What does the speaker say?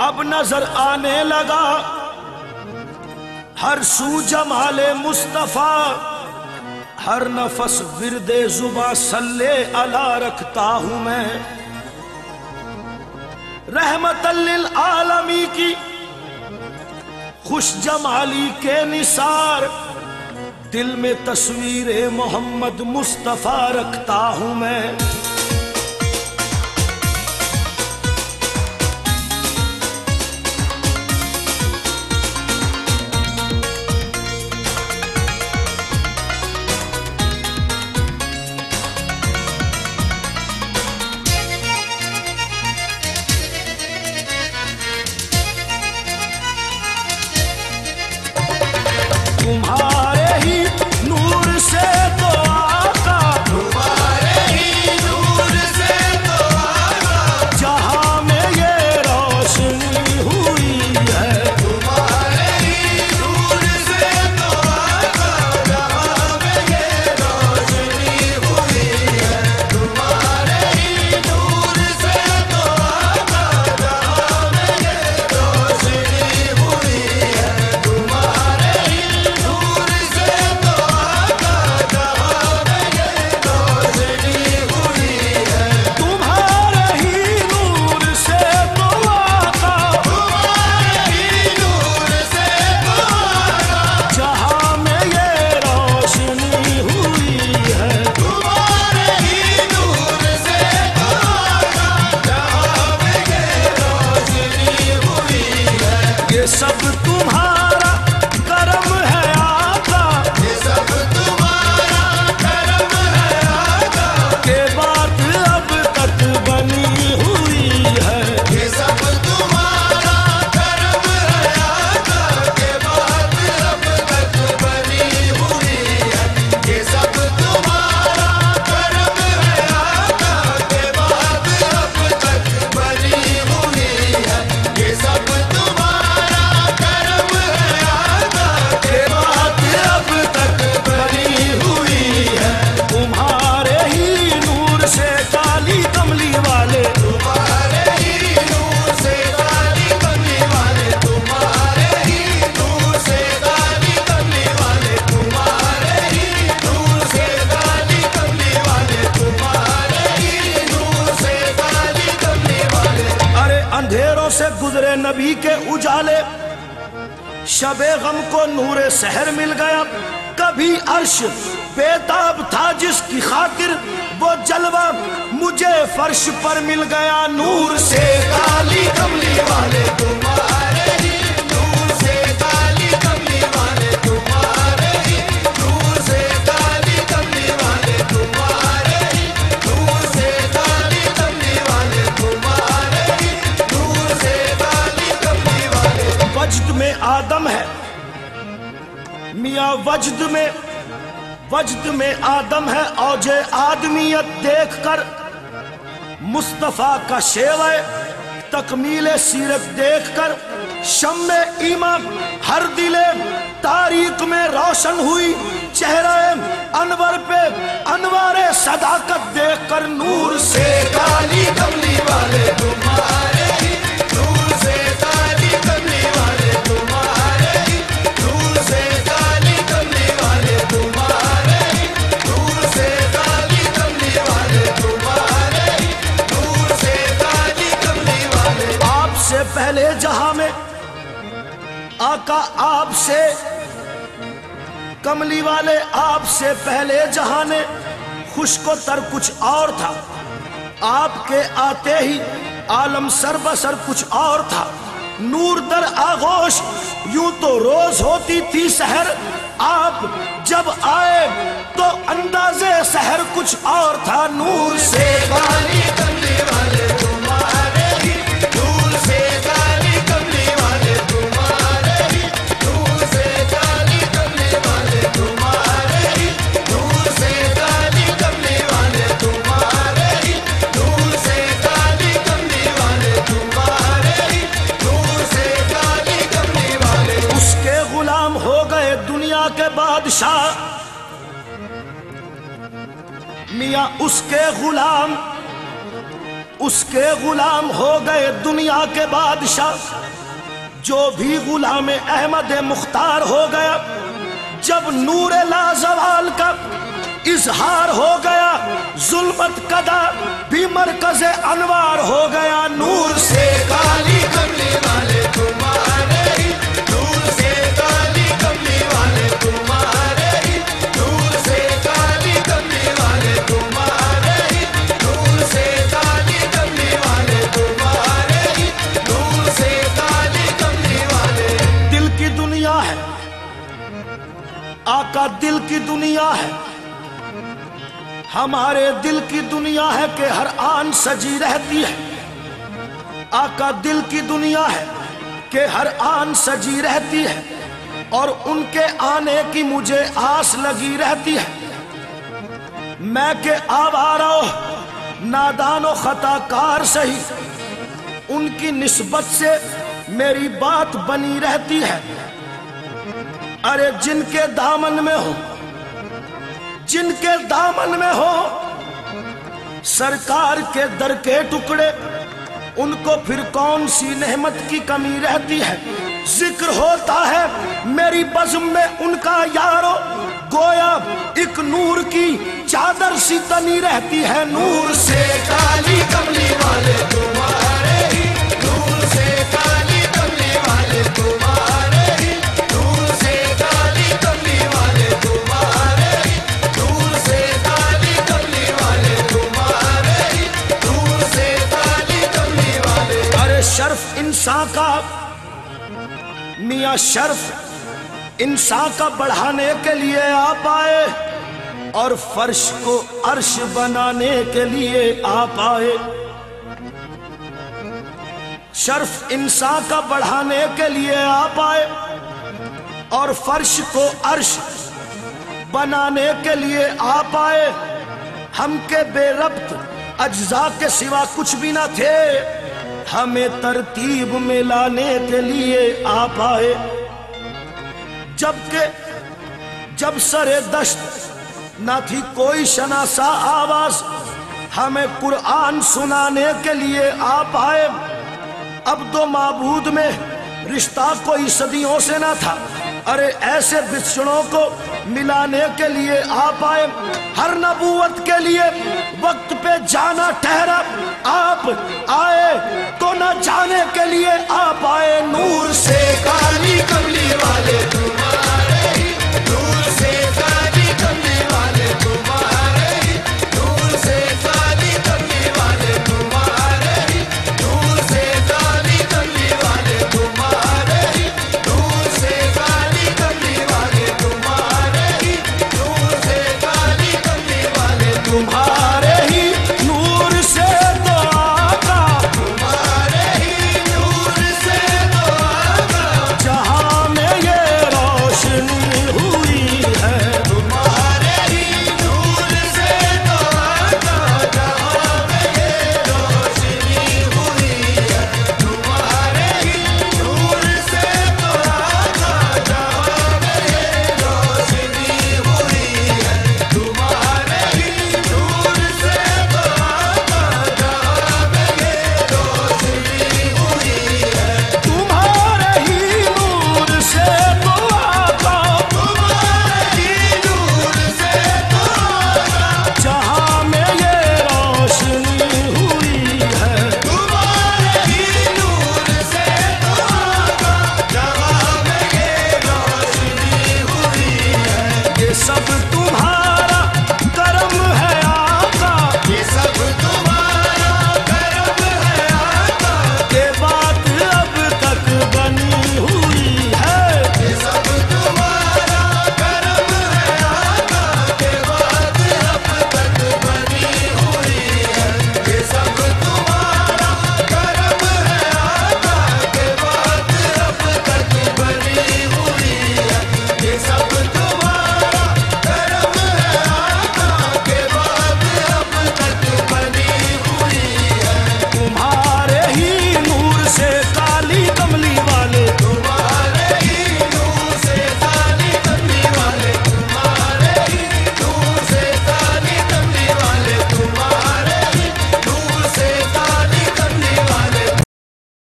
अब नजर आने लगा हर सू जमाले मुस्तफा, हर नफस विरदे जुबा सल्ले अला रखता हूं मैं। रहमतल लिल आलमी की खुश जमाली के निसार, दिल में तस्वीर मोहम्मद मुस्तफा रखता हूं मैं। तुम्हारे ही नूर से तो आका, तुम्हारे ही नूर से तो आका, जहां में ये रोशनी हुई है। तुम्हारे ही नूर से तो आका, जहां में ये रोशनी हुई है। तुम्हारे ही नूर से तो आका, जहां में ये रोशनी हुई है। तुम्हारे सब तुम्हारा करम है आका, ये सब तुम्हारा करम है आका, के बात अब तक बनी हुई है। ये सब तुम्हारा करम है आका, के बात अब तक बनी हुई है। ये सब तुम्हारा करम है आका, के बात अब तक बनी हुई है। ये सब अंधेरों से गुजरे नबी के उजाले, शबे गम को नूरे सहर मिल गया। कभी अर्श बेताब था जिसकी खातिर, वो जलवा मुझे फर्श पर मिल गया। नूर से काली कमली वाले तुम्हारे ही, नूर से काली कमली वाले तुम्हारे ही, नूर से काली कमली वाले तुम्हारे ही, नूर से काली कमली वाले तुम्हारे ही, नूर से काली कमली वाले। वजद में आदम है मियाँ, वजद में आदम है। औजे आदमियत देखकर मुस्तफा का शेवा, तकमील सीरत देखकर शम्मे ईमान हर दिले तारीख में रोशन हुई। चेहरे अनवर पे अनवारे सदाकत देखकर, नूर से काली कमली वाले तुम्हारे ही, नूर से काली कमली वाले तुम्हारे ही, नूर से काली कमली वाले तुम्हारे ही, नूर से काली कमली वाले तुम्हारे ही, नूर से काली कमली वाले। आपसे पहले जहां में आका, आपसे कमली वाले, आपसे पहले जहां ने खुशको तर कुछ और था। आपके आते ही आलम सरबसर कुछ और था। नूर दर आगोश यूं तो रोज होती थी सहर, आप जब आए तो अंदाजे सहर कुछ और था। नूर से काली कमली वाले तुम्हारे ही, नूर से काली कमली वाले तुम्हारे ही, नूर से काली कमली वाले तुम्हारे ही, नूर से काली कमली वाले तुम्हारे ही, नूर से काली कमली वाले तुम्हारे ही, नूर से काली कमली वाले। उसके गुलाम हो गए दुनिया के बादशाह मियाँ, उसके गुलाम उसके गुलाम हो गए दुनिया के बादशाह। जो भी गुलाम अहमद मुख्तार हो गया, जब नूर लाजवाल का इजहार हो गया, जुल्मत कदा भी मरकज अनवार हो गया। नूर से काली कमली वाले तुम्हारे ही, नूर से काली कमली वाले तुम्हारे ही, नूर से काली कमली वाले तुम्हारे ही, नूर से काली कमली वाले तुम्हारे ही, नूर से काली कमली वाले। दिल की दुनिया है आका, दिल की दुनिया है, हमारे दिल की दुनिया है कि हर आन सजी रहती है। आका दिल की दुनिया है कि हर आन सजी रहती है, और उनके आने की मुझे आस लगी रहती है। मैं के आवारा नादानो खताकार सही, उनकी निस्बत से मेरी बात बनी रहती है। अरे जिनके दामन में हो, जिनके दामन में हो सरकार के दर के टुकड़े, उनको फिर कौन सी नेमत की कमी रहती है। जिक्र होता है मेरी बज़्म में उनका यारो, गोया एक नूर की चादर सी तनी रहती है। नूर से काली कमली वाले तुम्हारे ही, नूर से काली कमली वाले तुम्हारे ही, नूर से काली कमली वाले तुम्हारे ही, नूर से काली कमली वाले तुम्हारे ही, नूर से काली कमली वाले। अरे शर्फ इंसान का, मियाँ शर्फ इंसान का बढ़ाने के लिए आप आए, और फर्श को अर्श बनाने के लिए आप आए। शर्फ इंसान का बढ़ाने के लिए आप आए, और फर्श को अर्श बनाने के लिए आप आए। हम के बेरब्त अज्जा के सिवा कुछ भी ना थे, हमें तरतीब में लाने के लिए आप आए। जब सरे दश्त ना थी कोई शनासा आवाज, हमें कुरान सुनाने के लिए आप आए। अब तो माबूद में रिश्ता कोई सदियों से ना था, अरे ऐसे बिछड़ों को मिलाने के लिए आप आए। हर नबूवत के लिए वक्त पे जाना ठहरा, आप आए तो न जाने के लिए आप आए। नूर से काली कमली वाले